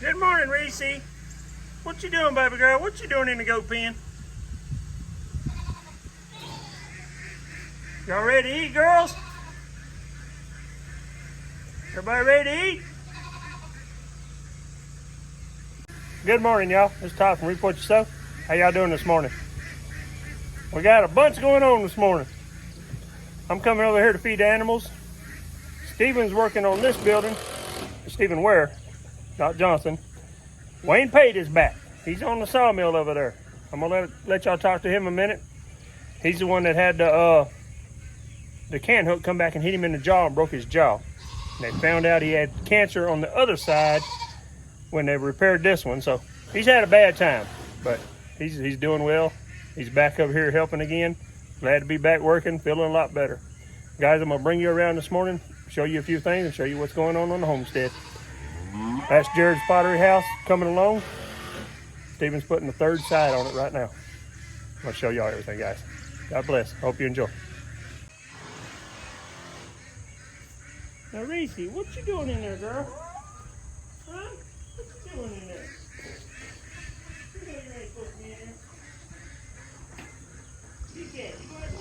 Good morning, Reese. What you doing, baby girl? What you doing in the goat pen? Y'all ready to eat, girls? Everybody ready to eat? Good morning, y'all. It's Todd from Report Your Seaux. How y'all doing this morning? We got a bunch going on this morning. I'm coming over here to feed the animals. Steven's working on this building. Stephen Ware, not Johnson. Wayne Pate is back. He's on the sawmill over there. I'm gonna let y'all talk to him a minute. He's the one that had the can hook come back and hit him in the jaw and broke his jaw. And they found out he had cancer on the other side when they repaired this one. So he's had a bad time, but he's doing well. He's back over here helping again. Glad to be back working, feeling a lot better. Guys, I'm gonna bring you around this morning, show you a few things and show you what's going on the homestead. That's Jared's pottery house coming along. Steven's putting the third side on it right now. I'm gonna show y'all everything, guys. God bless. Hope you enjoy. Now, Reese, what you doing in there, girl? Huh? What you doing in there? You know you ain't supposed to be in there. You can't. You go ahead.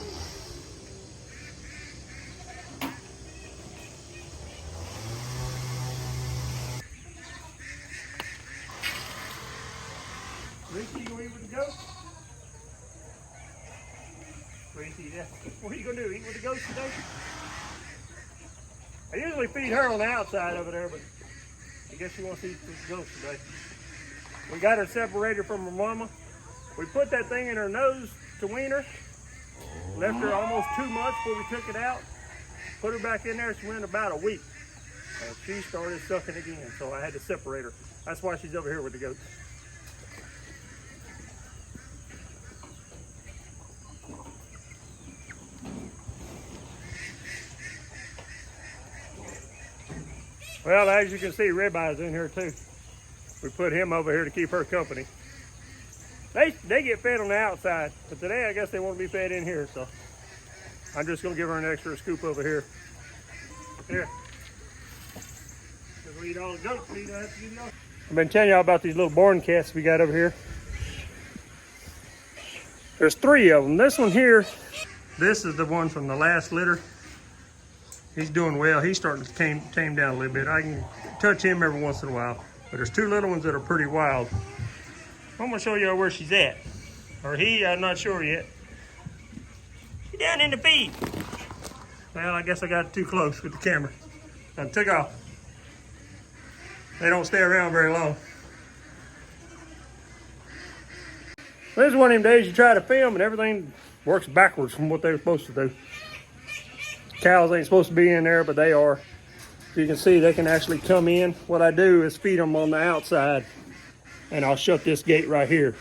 Reese, you gonna eat with the goats? Reese, yeah. What are you gonna do? Eat with the goats today? I usually feed her on the outside over there, but I guess she wants to eat with the goats today. We got her separated from her mama. We put that thing in her nose to wean her. Left her almost 2 months before we took it out. Put her back in there. She went about a week. And she started sucking again, so I had to separate her. That's why she's over here with the goats. Well, as you can see, Ribeye's in here too. We put him over here to keep her company. They get fed on the outside, but today I guess they want to be fed in here, so I'm just gonna give her an extra scoop over here. Here. Because we eat all the goats, we don't have to give y'all. I've been telling y'all about these little born cats we got over here. There's 3 of them. This one here, this is the one from the last litter. He's doing well. He's starting to tame down a little bit. I can touch him every once in a while. But there's 2 little ones that are pretty wild. I'm gonna show you where she's at. Or he, I'm not sure yet. She's down in the feed. Well, I guess I got too close with the camera. I took off. They don't stay around very long. This is one of them days you try to film and everything works backwards from what they were supposed to do. Cows ain't supposed to be in there, but they are. You can see they can actually come in. What I do is feed them on the outside, and I'll shut this gate right here.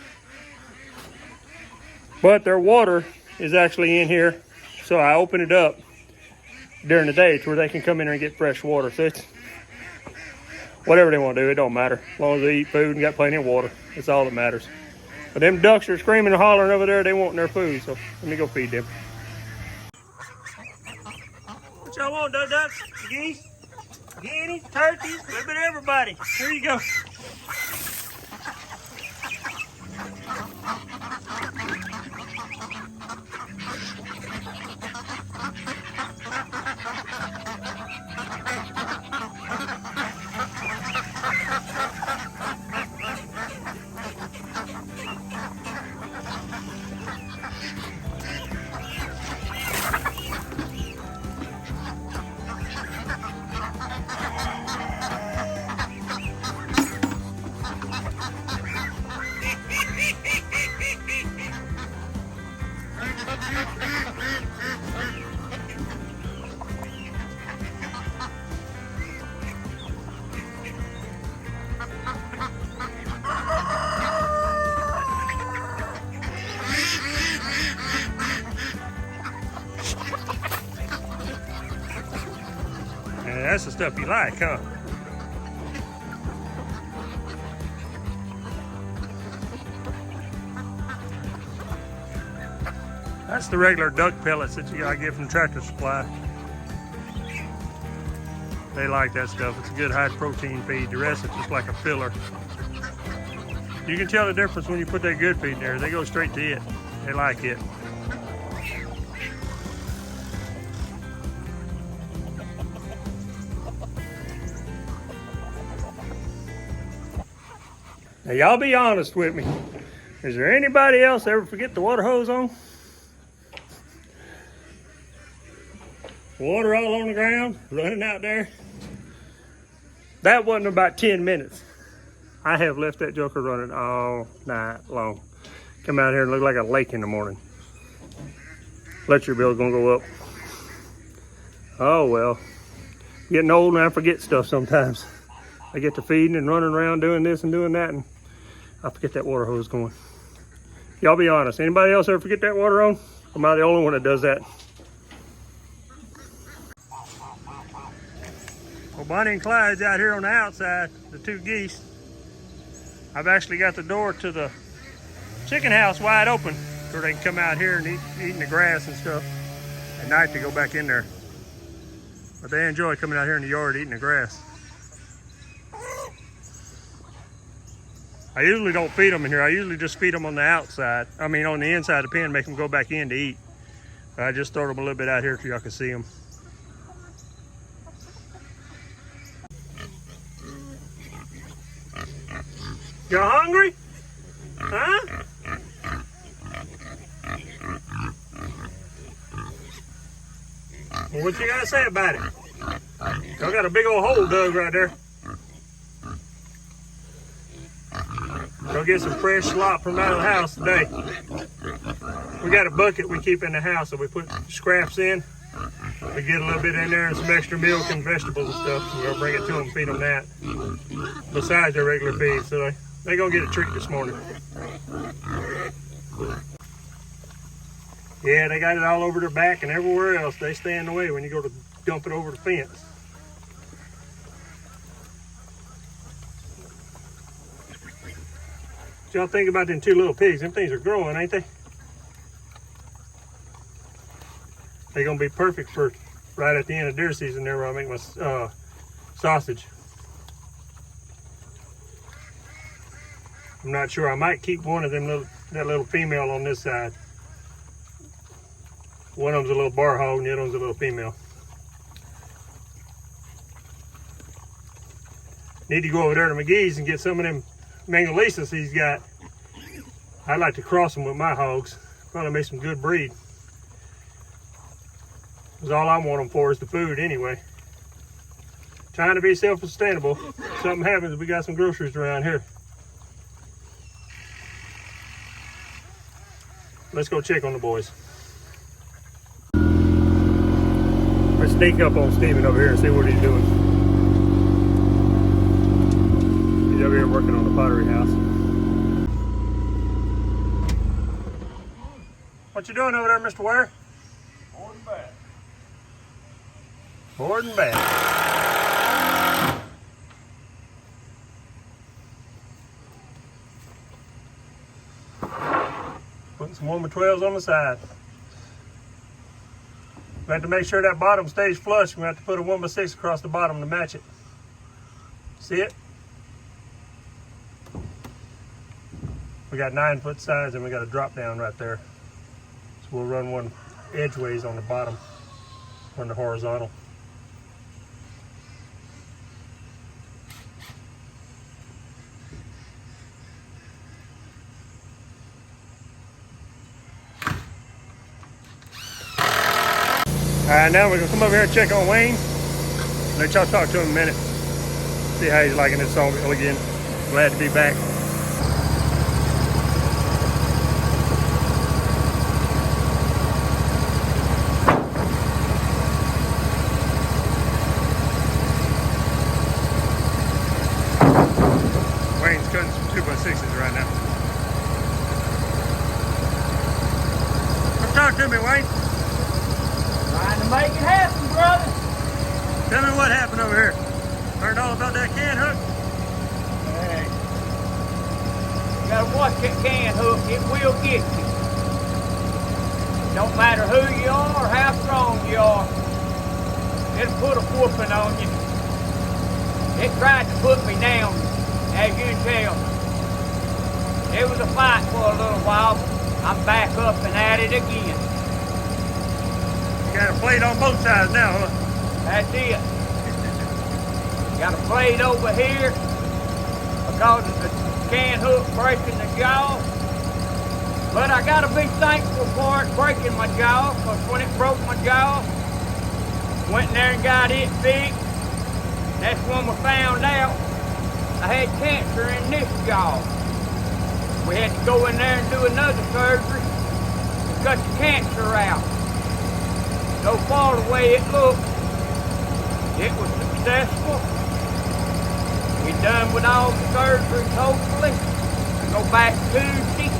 But their water is actually in here, so I open it up during the day to where they can come in there and get fresh water. So it's whatever they want to do, it don't matter. As long as they eat food and got plenty of water, that's all that matters. But them ducks are screaming and hollering over there. They want their food, so let me go feed them. What y'all want, ducks? Geese? Guineas, turkeys, a little bit of everybody. Here you go. That's the stuff you like, huh? That's the regular duck pellets that you gotta get from Tractor Supply. They like that stuff. It's a good high protein feed. The rest is just like a filler. You can tell the difference when you put that good feed in there. They go straight to it. They like it. Now y'all be honest with me. Is there anybody else ever forget the water hose on? Water all on the ground, running out there. That wasn't about 10 minutes. I have left that joker running all night long. Come out here and look like a lake in the morning. Electric bill's gonna go up. Oh well. Getting old and I forget stuff sometimes. I get to feeding and running around doing this and doing that, and I forget that water hose going. Y'all be honest, anybody else ever forget that water on? Or am I the only one that does that? Well, Bonnie and Clyde's out here on the outside, the two geese. I've actually got the door to the chicken house wide open so they can come out here and eating the grass and stuff. At night they go back in there. But they enjoy coming out here in the yard eating the grass. I usually don't feed them in here. I usually just feed them on the outside. I mean on the inside of the pen, make them go back in to eat. But I just throw them a little bit out here so y'all can see them. Y'all hungry? Huh? Well, what you gotta say about it? Y'all got a big old hole dug right there. Go get some fresh slop from out of the house today. We got a bucket we keep in the house, so we put scraps in. We get a little bit in there and some extra milk and vegetables and stuff. We're gonna bring it to them, feed them that. Besides their regular feed, so they're gonna get a treat this morning. Yeah, they got it all over their back and everywhere else. They stay in the way when you go to dump it over the fence. What y'all think about them two little pigs? Them things are growing, ain't they? They're gonna be perfect for right at the end of deer season there where I make my sausage. I'm not sure. I might keep one of them that little female on this side. One of them's a little bar hog and the other one's a little female. Need to go over there to McGee's and get some of them Mangalisas he's got. I'd like to cross them with my hogs. Probably make some good breed. Because all I want them for is the food anyway. Trying to be self-sustainable. If something happens, we got some groceries around here. Let's go check on the boys. Let's sneak up on Steven over here and see what he's doing. He's over here working on the pottery house. What you doing over there, Mr. Ware? Boarding back. Boarding back. Putting some 1x12s on the side. We have to make sure that bottom stays flush. We have to put a 1x6 across the bottom to match it. See it? We got 9-foot sides and we got a drop down right there. So we'll run one edgeways on the bottom, on the horizontal. All right, now we're gonna come over here and check on Wayne. Let y'all talk to him a minute. See how he's liking this sawmill again. Glad to be back. Wayne's cutting some 2x6s right now. Come talk to me, Wayne. Trying to make it happen, brother. Tell me what happened over here. Learned all about that can hook? Hey. You gotta watch that can hook. It will get you. Don't matter who you are or how strong you are. It'll put a whooping on you. It tried to put me down, as you can tell. It was a fight for a little while, but I'm back up and at it again. You got a plate on both sides now, huh? That's it. Got a blade over here because of the can hook breaking the jaw. But I gotta be thankful for it breaking my jaw, because when it broke my jaw, went in there and got it fixed. That's when we found out I had cancer in this jaw. We had to go in there and do another surgery to cut the cancer out. So far the way it looked, it was successful. We're done with all the surgeries, hopefully. Go back Tuesday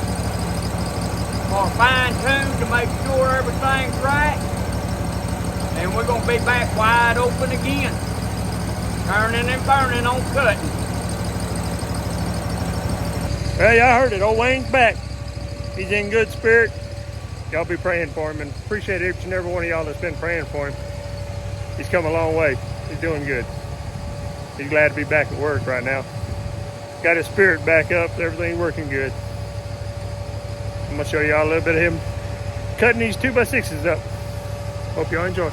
for a fine tune to make sure everything's right. And we're gonna be back wide open again. Turning and burning on cutting. Well, y'all heard it. Old Wayne's back. He's in good spirit. Y'all be praying for him, and appreciate each and every one of y'all that's been praying for him. He's come a long way. He's doing good. He's glad to be back at work right now. Got his spirit back up. Everything's working good. I'm gonna show y'all a little bit of him cutting these 2x6s up. Hope y'all enjoy.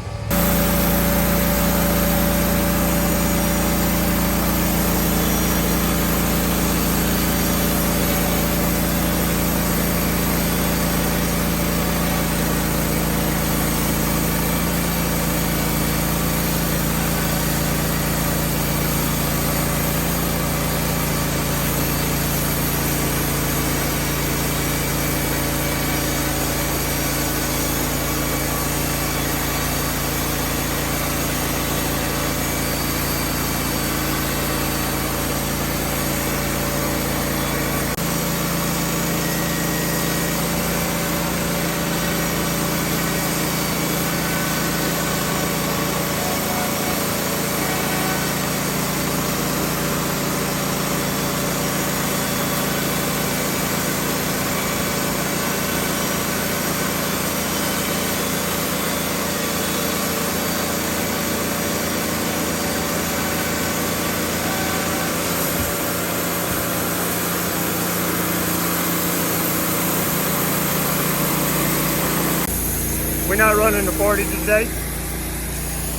We're not running the 40 today.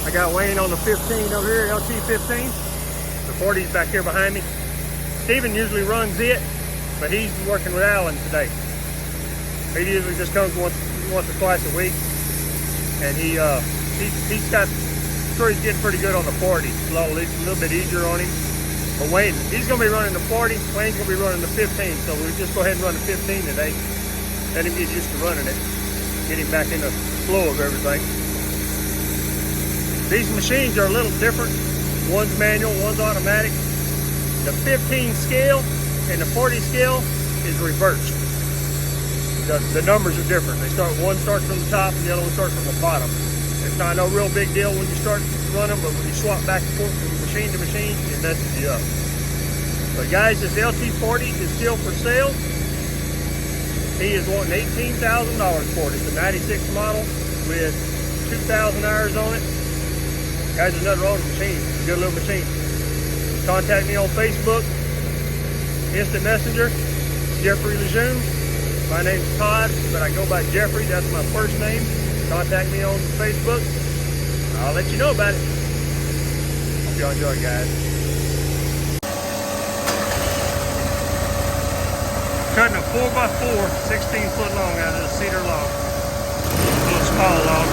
I got Wayne on the 15 over here, LT15. The 40's back here behind me. Steven usually runs it, but he's working with Alan today. He usually just comes once or twice a week. And he's getting pretty good on the 40. Slowly, a little bit easier on him. But Wayne, he's gonna be running the 40. Wayne's gonna be running the 15. So we'll just go ahead and run the 15 today. Let him get used to running it. Get him back in the flow of everything. These machines are a little different. One's manual, one's automatic. The 15 scale and the 40 scale is reversed. The numbers are different. One starts from the top and the other one starts from the bottom. It's not no real big deal when you start running, but when you swap back and forth from machine to machine, it messes you up. But guys, this LT40 is still for sale. He is wanting $18,000 for it. It's a 96 model with 2,000 hours on it. Guys, there's nothing wrong with the machine. It's a good little machine. Contact me on Facebook, Instant Messenger, Jeffrey Lejeune. My name's Todd, but I go by Jeffrey. That's my first name. Contact me on Facebook. I'll let you know about it. Hope y'all enjoy, guys. Cutting a 4x4, 16 foot long out of the cedar log. A little small log.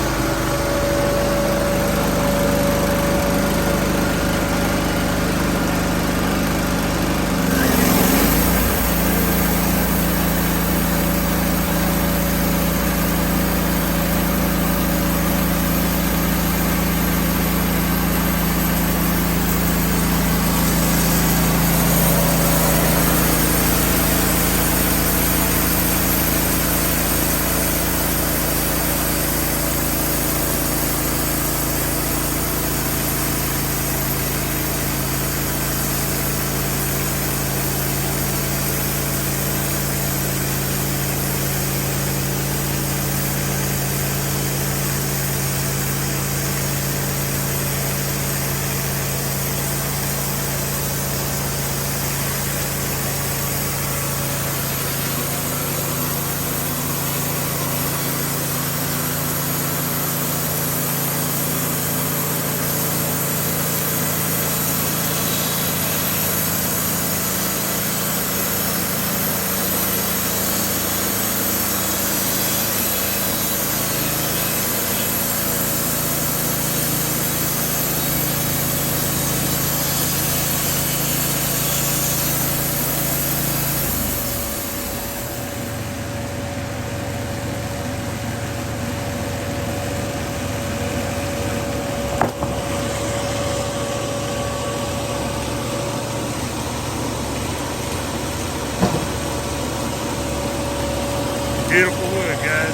Beautiful wood, guys.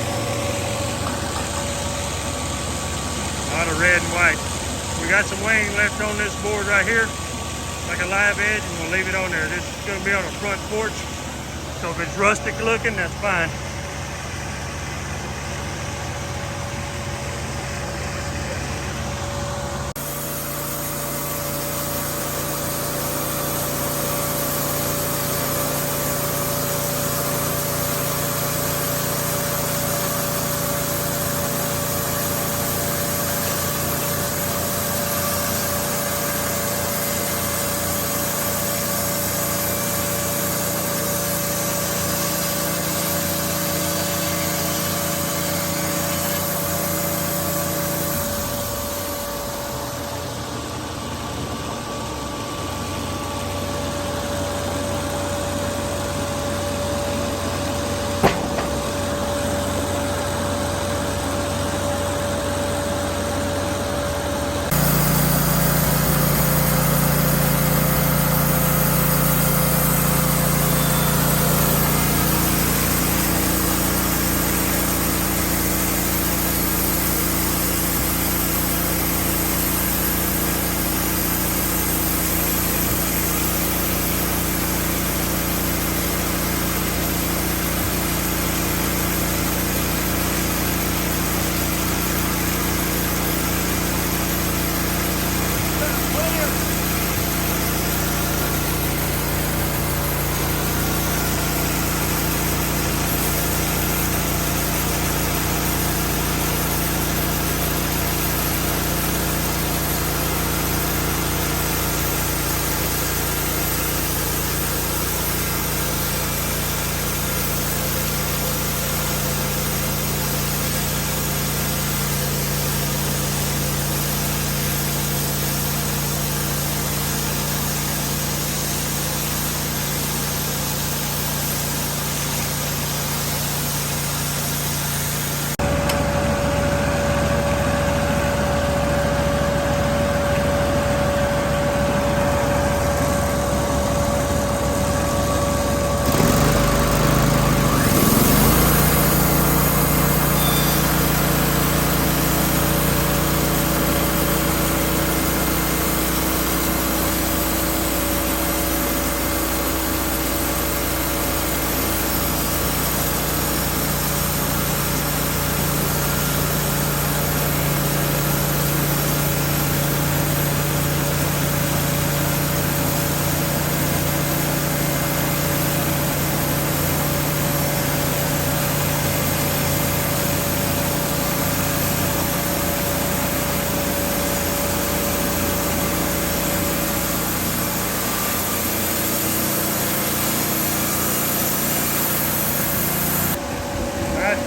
A lot of red and white. We got some wing left on this board right here, like a live edge, and we'll leave it on there. This is going to be on a front porch, so if it's rustic looking, that's fine.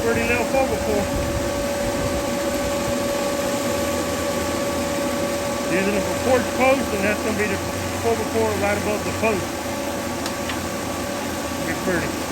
Pretty little 4x4. Using it for porch post, and that's going to be the 4x4 right above the post. Be pretty.